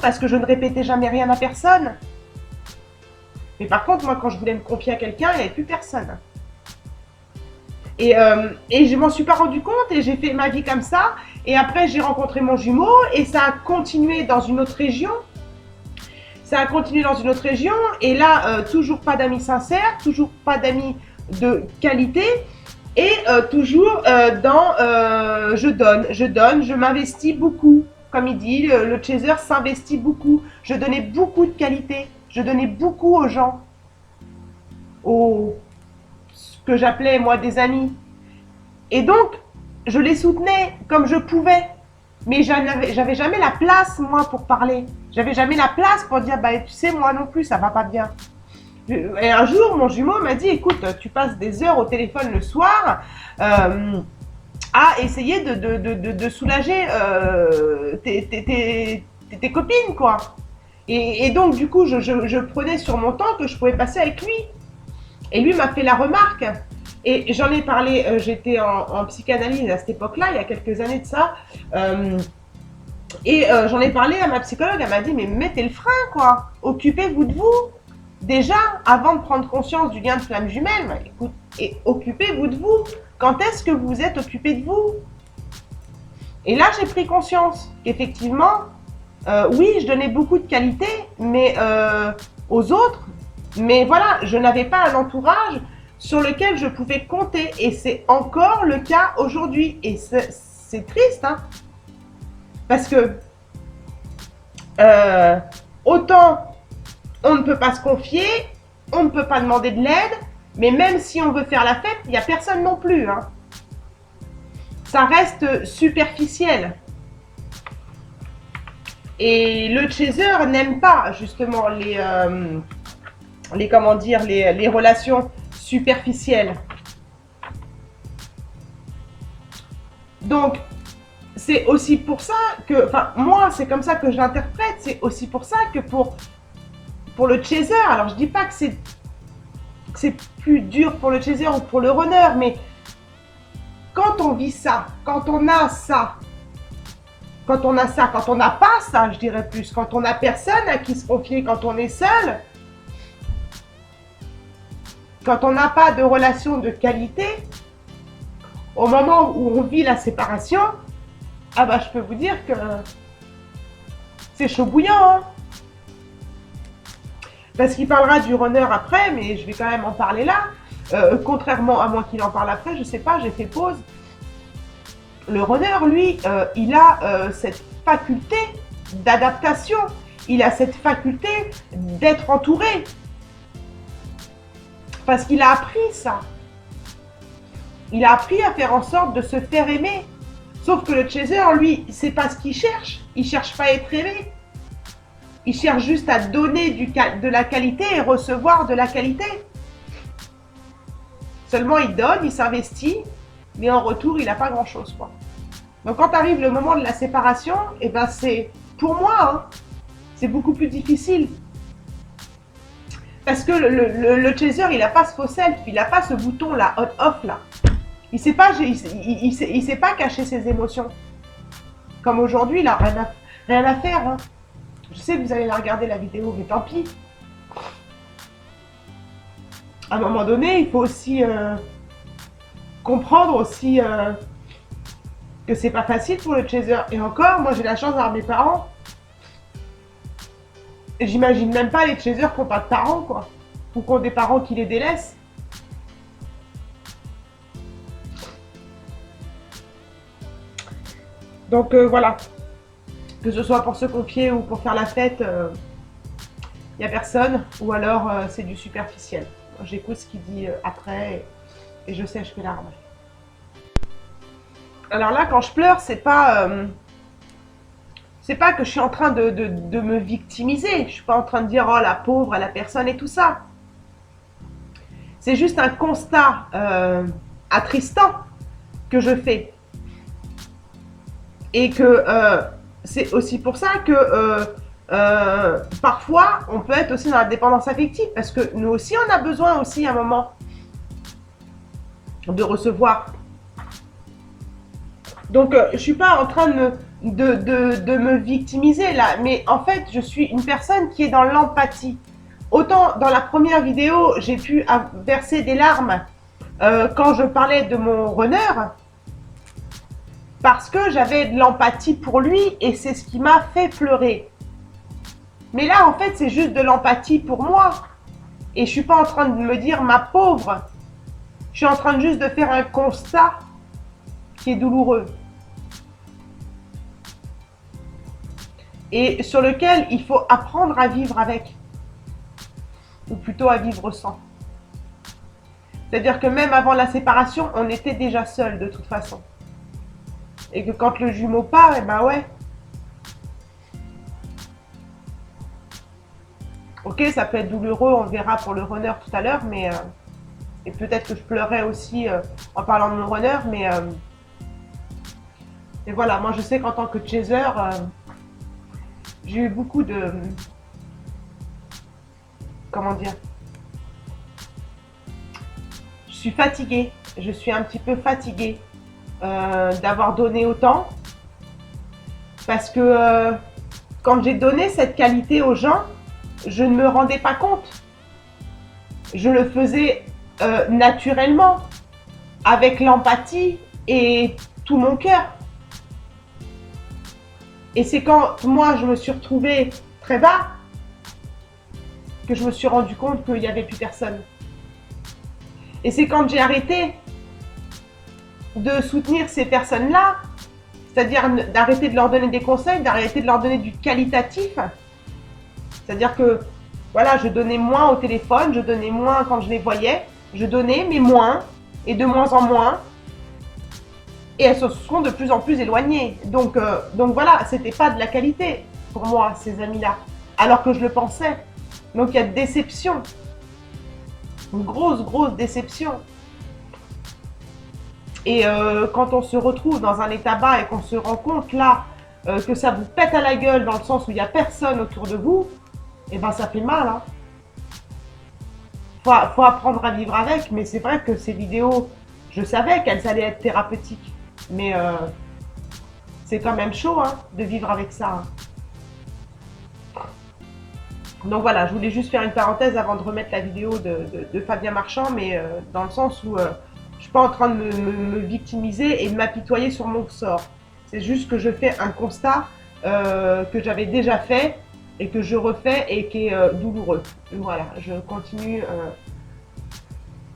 parce que je ne répétais jamais rien à personne. Mais par contre, moi, quand je voulais me confier à quelqu'un, il n'y avait plus personne. Et je m'en suis pas rendu compte et j'ai fait ma vie comme ça. Et après, j'ai rencontré mon jumeau et ça a continué dans une autre région. Ça a continué dans une autre région. Et là, toujours pas d'amis sincères, toujours pas d'amis de qualité. Et toujours je donne, je m'investis beaucoup. Comme il dit, le chaser s'investit beaucoup. Je donnais beaucoup de qualité. Je donnais beaucoup aux gens. Aux ce que j'appelais moi des amis. Et donc, je les soutenais comme je pouvais. Mais j'avais jamais la place, moi, pour parler. J'avais jamais la place pour dire, bah, tu sais, moi non plus, ça va pas bien. Et un jour, mon jumeau m'a dit, écoute, tu passes des heures au téléphone le soir à essayer de soulager tes copines, quoi. Et donc, du coup, je prenais sur mon temps que je pouvais passer avec lui. Et lui m'a fait la remarque. Et j'en ai parlé, j'étais en psychanalyse à cette époque-là, il y a quelques années de ça. J'en ai parlé à ma psychologue, elle m'a dit, mais mettez le frein, quoi. Occupez-vous de vous. Déjà, avant de prendre conscience du lien de flamme jumelle, bah, écoute, et occupez-vous de vous. Quand est-ce que vous êtes occupé de vous? Et là, j'ai pris conscience qu'effectivement, oui, je donnais beaucoup de qualité, mais aux autres, mais voilà, je n'avais pas un entourage sur lequel je pouvais compter. Et c'est encore le cas aujourd'hui. Et c'est triste, hein, parce que autant on ne peut pas se confier, on ne peut pas demander de l'aide, mais même si on veut faire la fête, il n'y a personne non plus, hein. Ça reste superficiel. Et le chaser n'aime pas justement les relations superficielles. Donc, c'est aussi pour ça que, enfin, moi, c'est comme ça que je l'interprète, c'est aussi pour ça que pour le chaser, alors je dis pas que c'est plus dur pour le chaser ou pour le runner, mais quand on vit ça, quand on a ça, quand on n'a pas ça, je dirais plus, quand on n'a personne à qui se confier, quand on est seul, quand on n'a pas de relation de qualité, au moment où on vit la séparation, ah bah je peux vous dire que c'est chaud bouillant, hein. Parce qu'il parlera du runner après, mais je vais quand même en parler là. Contrairement à moi qu'il en parle après, je sais pas, j'ai fait pause. Le runner, lui, il a cette faculté d'adaptation. Il a cette faculté d'être entouré. Parce qu'il a appris ça. Il a appris à faire en sorte de se faire aimer. Sauf que le chaser, lui, c'est pas ce qu'il cherche. Il cherche pas à être aimé. Il cherche juste à donner de la qualité et recevoir de la qualité. Seulement, il donne, il s'investit, mais en retour, il n'a pas grand-chose, quoi. Donc, quand arrive le moment de la séparation, et ben c'est, pour moi, hein, c'est beaucoup plus difficile. Parce que le chaser, il n'a pas ce faux self, il n'a pas ce bouton-là, on-off, là. Il sait pas, il sait pas cacher ses émotions. Comme aujourd'hui, il n'a rien à faire, hein. Je sais que vous allez la regarder la vidéo, mais tant pis. À un moment donné, il faut aussi comprendre aussi que c'est pas facile pour le chaser. Et encore, moi j'ai la chance d'avoir mes parents. Et j'imagine même pas les chasers qui n'ont pas de parents, quoi. Ou qui ont des parents qui les délaissent. Donc voilà. Que ce soit pour se confier ou pour faire la fête, il n'y a personne. Ou alors c'est du superficiel. J'écoute ce qu'il dit après et je sèche mes larmes. Alors là, quand je pleure, c'est pas que je suis en train de me victimiser. Je suis pas en train de dire oh la pauvre, la personne et tout ça. C'est juste un constat attristant que je fais. Et que c'est aussi pour ça que parfois on peut être aussi dans la dépendance affective. Parce que nous aussi on a besoin aussi à un moment de recevoir. Donc je suis pas en train de me victimiser là. Mais en fait je suis une personne qui est dans l'empathie. autant dans la première vidéo, j'ai pu verser des larmes quand je parlais de mon runner, parce que j'avais de l'empathie pour lui et c'est ce qui m'a fait pleurer. Mais là, en fait, c'est juste de l'empathie pour moi. Et je suis pas en train de me dire ma pauvre. Je suis en train juste de faire un constat qui est douloureux. Et sur lequel il faut apprendre à vivre avec. Ou plutôt à vivre sans. C'est-à-dire que même avant la séparation, on était déjà seuls de toute façon. Et que quand le jumeau part, eh ben ouais. Ok, ça peut être douloureux, on verra pour le runner tout à l'heure, mais et peut-être que je pleurais aussi en parlant de mon runner, mais et voilà, moi je sais qu'en tant que chaser, j'ai eu beaucoup de, comment dire, je suis fatiguée, je suis un petit peu fatiguée d'avoir donné autant, parce que quand j'ai donné cette qualité aux gens, je ne me rendais pas compte. Je le faisais naturellement, avec l'empathie et tout mon cœur. Et c'est quand moi je me suis retrouvée très bas que je me suis rendu compte qu'il n'y avait plus personne. Et c'est quand j'ai arrêté de soutenir ces personnes-là, c'est-à-dire d'arrêter de leur donner des conseils, d'arrêter de leur donner du qualitatif. C'est-à-dire que, voilà, je donnais moins au téléphone, je donnais moins quand je les voyais, je donnais, mais moins, et de moins en moins. Et elles se sont de plus en plus éloignées. Donc voilà, c'était pas de la qualité pour moi, ces amis-là, alors que je le pensais. Donc il y a de déception, une grosse déception. Et quand on se retrouve dans un état bas et qu'on se rend compte là que ça vous pète à la gueule dans le sens où il n'y a personne autour de vous, et ben ça fait mal. Hein. Faut apprendre à vivre avec, mais c'est vrai que ces vidéos, je savais qu'elles allaient être thérapeutiques. Mais c'est quand même chaud hein, de vivre avec ça. Hein. Donc voilà, je voulais juste faire une parenthèse avant de remettre la vidéo de Fabien Marchand, mais dans le sens où je ne suis pas en train de me victimiser et de m'apitoyer sur mon sort. C'est juste que je fais un constat que j'avais déjà fait et que je refais et qui est douloureux. Voilà, je continue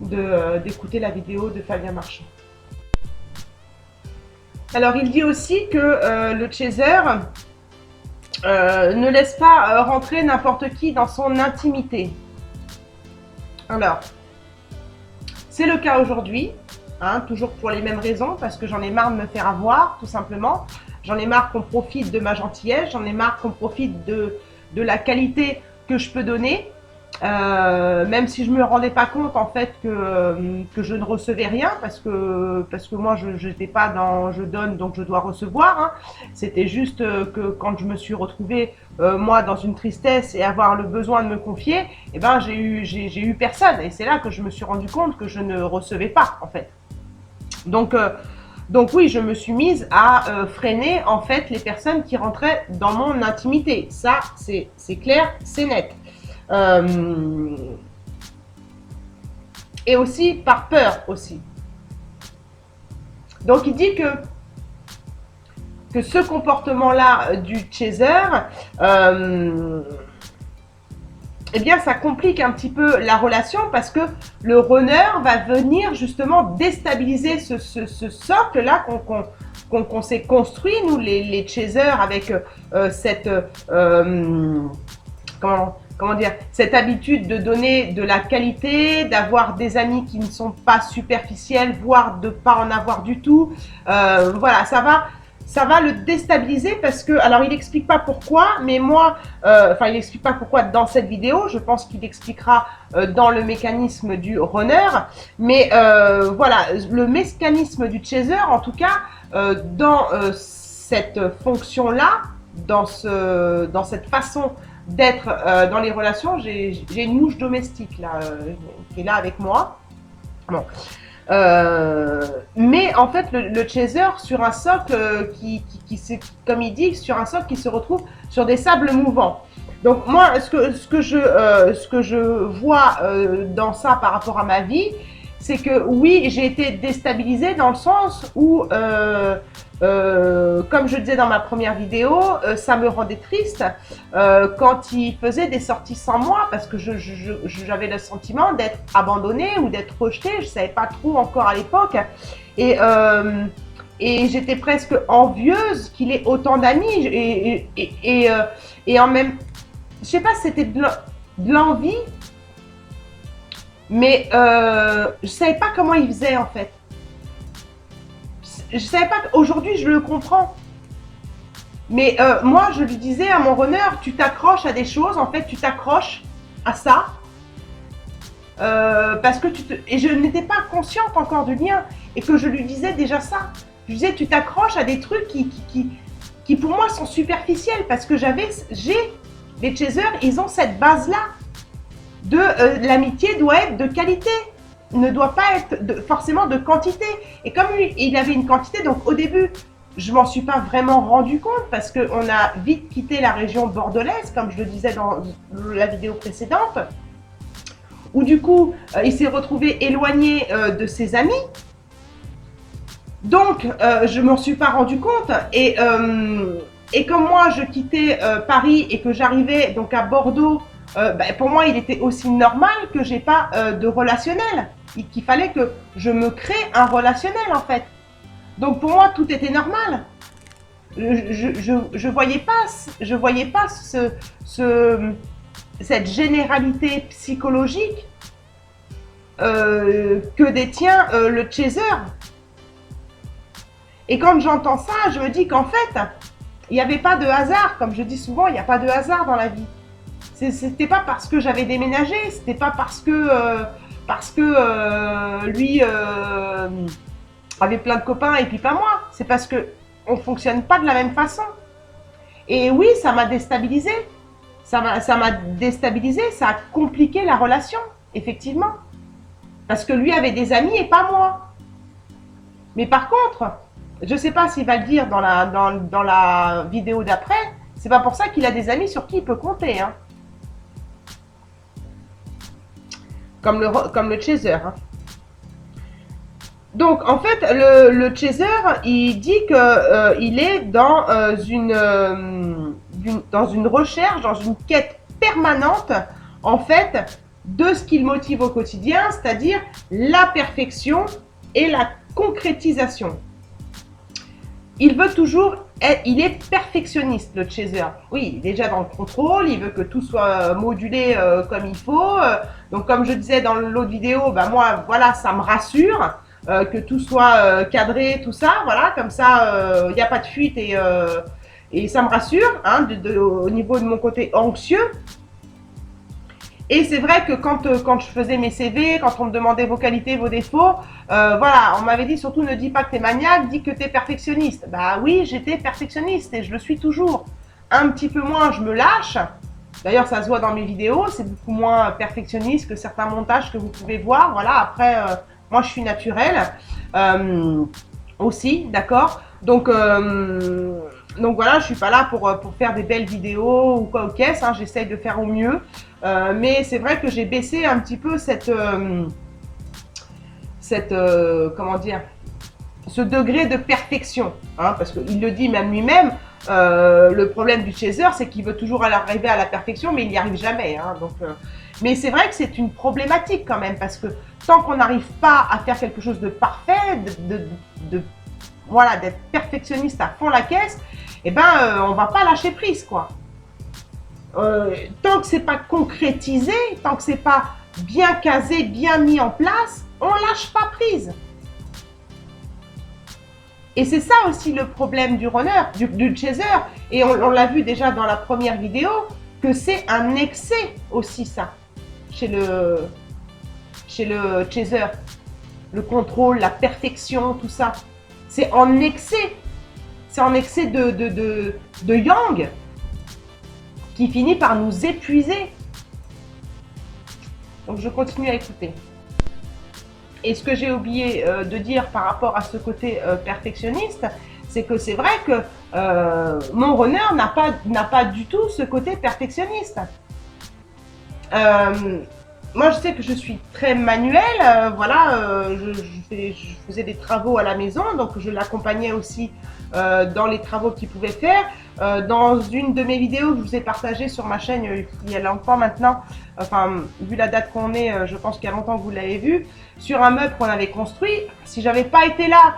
d'écouter la vidéo de Fabien Marchand. Alors il dit aussi que le chaser ne laisse pas rentrer n'importe qui dans son intimité. Alors, c'est le cas aujourd'hui, hein, toujours pour les mêmes raisons, parce que j'en ai marre de me faire avoir, tout simplement. J'en ai marre qu'on profite de ma gentillesse, j'en ai marre qu'on profite de la qualité que je peux donner. Même si je me rendais pas compte en fait que je ne recevais rien parce que moi je n'étais pas dans je donne donc je dois recevoir hein. C'était juste que quand je me suis retrouvée moi dans une tristesse et avoir le besoin de me confier, et ben j'ai eu personne et c'est là que je me suis rendu compte que je ne recevais pas en fait. Donc oui, je me suis mise à freiner en fait les personnes qui rentraient dans mon intimité. Ça c'est clair, c'est net. Et aussi par peur aussi. Donc il dit que ce comportement-là du chaser, eh bien ça complique un petit peu la relation parce que le runner va venir justement déstabiliser ce socle-là qu'on s'est construit, nous les chasers, avec cette... comment dire, cette habitude de donner de la qualité, d'avoir des amis qui ne sont pas superficiels, voire de ne pas en avoir du tout. Voilà, ça va le déstabiliser parce que, alors il n'explique pas pourquoi, mais moi, il n'explique pas pourquoi dans cette vidéo, je pense qu'il expliquera dans le mécanisme du runner, mais voilà, le mécanisme du chaser, en tout cas, dans cette fonction-là, dans cette façon d'être dans les relations, j'ai une mouche domestique là, qui est là avec moi. Bon. Mais en fait, le chaser sur un socle qui comme il dit, sur un socle qui se retrouve sur des sables mouvants. Donc moi, ce que je vois dans ça par rapport à ma vie, c'est que oui, j'ai été déstabilisée dans le sens où, comme je le disais dans ma première vidéo, ça me rendait triste quand il faisait des sorties sans moi, parce que j'avais le sentiment d'être abandonnée ou d'être rejetée, je ne savais pas trop encore à l'époque. Et, et j'étais presque envieuse qu'il ait autant d'amis. Et en même, je sais pas si c'était de l'envie, mais je savais pas comment il faisait en fait. Je savais pas. Aujourd'hui, je le comprends. Mais moi, je lui disais à mon runner, tu t'accroches à des choses. En fait, tu t'accroches à ça parce que et je n'étais pas consciente encore du lien et que je lui disais déjà ça. Je disais, tu t'accroches à des trucs qui pour moi sont superficiels parce que les chasers, ils ont cette base-là de l'amitié doit être de qualité, ne doit pas être forcément de quantité. Et comme lui, il avait une quantité, donc au début, je m'en suis pas vraiment rendu compte parce qu'on a vite quitté la région bordelaise, comme je le disais dans la vidéo précédente, où du coup, il s'est retrouvé éloigné de ses amis. Donc, je m'en suis pas rendu compte et comme moi, je quittais Paris et que j'arrivais donc à Bordeaux, pour moi, il était aussi normal que j'ai pas de relationnel, qu'il fallait que je me crée un relationnel en fait. Donc pour moi, tout était normal. Je voyais pas cette généralité psychologique que détient le chaser. Et quand j'entends ça, je me dis qu'en fait, il n'y avait pas de hasard. Comme je dis souvent, il n'y a pas de hasard dans la vie. C'était pas parce que j'avais déménagé, c'était pas parce que lui avait plein de copains et puis pas moi. C'est parce que on fonctionne pas de la même façon. Et oui, ça m'a déstabilisé. Ça m'a déstabilisé, ça a compliqué la relation, effectivement. Parce que lui avait des amis et pas moi. Mais par contre, je sais pas s'il va le dire dans la vidéo d'après, c'est pas pour ça qu'il a des amis sur qui il peut compter, hein. Comme le chaser. Hein. Donc, en fait, le chaser, il dit que il est dans une recherche, dans une quête permanente, en fait, de ce qu'il motive au quotidien, c'est-à-dire la perfection et la concrétisation. Il veut toujours il est perfectionniste, le chaser. Oui, il est déjà dans le contrôle, il veut que tout soit modulé comme il faut. Donc, comme je disais dans l'autre vidéo, moi, voilà, ça me rassure que tout soit cadré, tout ça. Voilà, comme ça, il n'y a pas de fuite et ça me rassure hein, au niveau de mon côté anxieux. Et c'est vrai que quand je faisais mes CV, quand on me demandait vos qualités, vos défauts, voilà, on m'avait dit surtout ne dis pas que t'es maniaque, dis que t'es perfectionniste. Bah oui, j'étais perfectionniste et je le suis toujours. Un petit peu moins, je me lâche. D'ailleurs, ça se voit dans mes vidéos, c'est beaucoup moins perfectionniste que certains montages que vous pouvez voir. Voilà, après, moi je suis naturelle aussi, d'accord. Donc voilà, je suis pas là pour faire des belles vidéos ou quoi aux caisses, hein, j'essaye de faire au mieux. Mais c'est vrai que j'ai baissé un petit peu comment dire, ce degré de perfection, hein, parce qu'il le dit même lui-même, le problème du chaser, c'est qu'il veut toujours arriver à la perfection, mais il n'y arrive jamais. Hein, donc, mais c'est vrai que c'est une problématique quand même, parce que tant qu'on n'arrive pas à faire quelque chose de parfait, voilà, d'être perfectionniste à fond la caisse, eh ben, on va pas lâcher prise, quoi. Tant que c'est pas concrétisé, tant que c'est pas bien casé, bien mis en place, on lâche pas prise. Et c'est ça aussi le problème du runner, du chaser. Et on l'a vu déjà dans la première vidéo, que c'est un excès aussi ça, chez le chaser. Le contrôle, la perfection, tout ça. C'est en excès. C'est en excès de yang qui finit par nous épuiser. Donc je continue à écouter. Et ce que j'ai oublié de dire par rapport à ce côté perfectionniste, c'est que c'est vrai que mon runner n'a pas du tout ce côté perfectionniste. Moi, je sais que je suis très manuelle. Voilà, je faisais des travaux à la maison, donc je l'accompagnais aussi dans les travaux qu'il pouvait faire. Dans une de mes vidéos que je vous ai partagée sur ma chaîne il y a longtemps maintenant, enfin, vu la date qu'on est, je pense qu'il y a longtemps que vous l'avez vu, sur un meuble qu'on avait construit. Si j'avais pas été là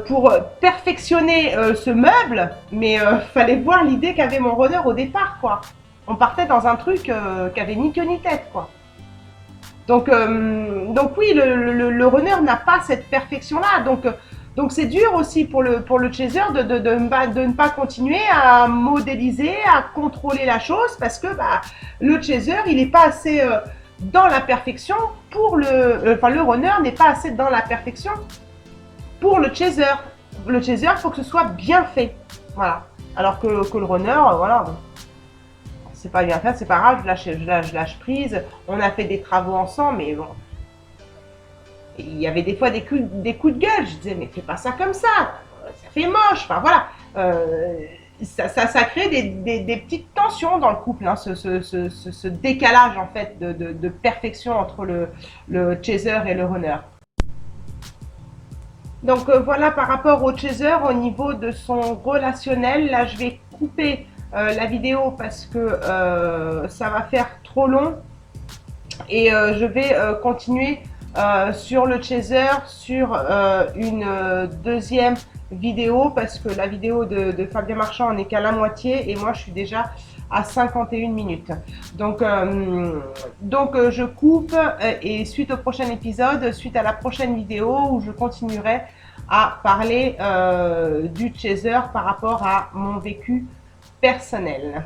pour perfectionner ce meuble, mais fallait voir l'idée qu'avait mon runner au départ, quoi. On partait dans un truc qui avait ni queue ni tête, quoi. Donc oui, le runner n'a pas cette perfection-là. Donc c'est dur aussi pour le chaser de ne pas continuer à modéliser, à contrôler la chose, parce que bah, le chaser, il n'est pas assez dans la perfection pour enfin le runner n'est pas assez dans la perfection pour le chaser. Le chaser, il faut que ce soit bien fait. Voilà. Alors que le runner, voilà, c'est pas bien fait, c'est pas grave, je lâche prise. On a fait des travaux ensemble, mais bon. Il y avait des fois des coups de gueule. Je disais, mais fais pas ça comme ça fait moche. Enfin voilà. Ça crée des petites tensions dans le couple, hein, ce décalage en fait de perfection entre le chaser et le runner. Donc voilà par rapport au chaser au niveau de son relationnel. Là je vais couper la vidéo parce que ça va faire trop long et je vais continuer sur le chaser sur une deuxième vidéo parce que la vidéo de Fabien Marchand n'est qu'à la moitié et moi je suis déjà à 51 minutes. Donc je coupe et suite au prochain épisode, suite à la prochaine vidéo où je continuerai à parler du chaser par rapport à mon vécu personnel.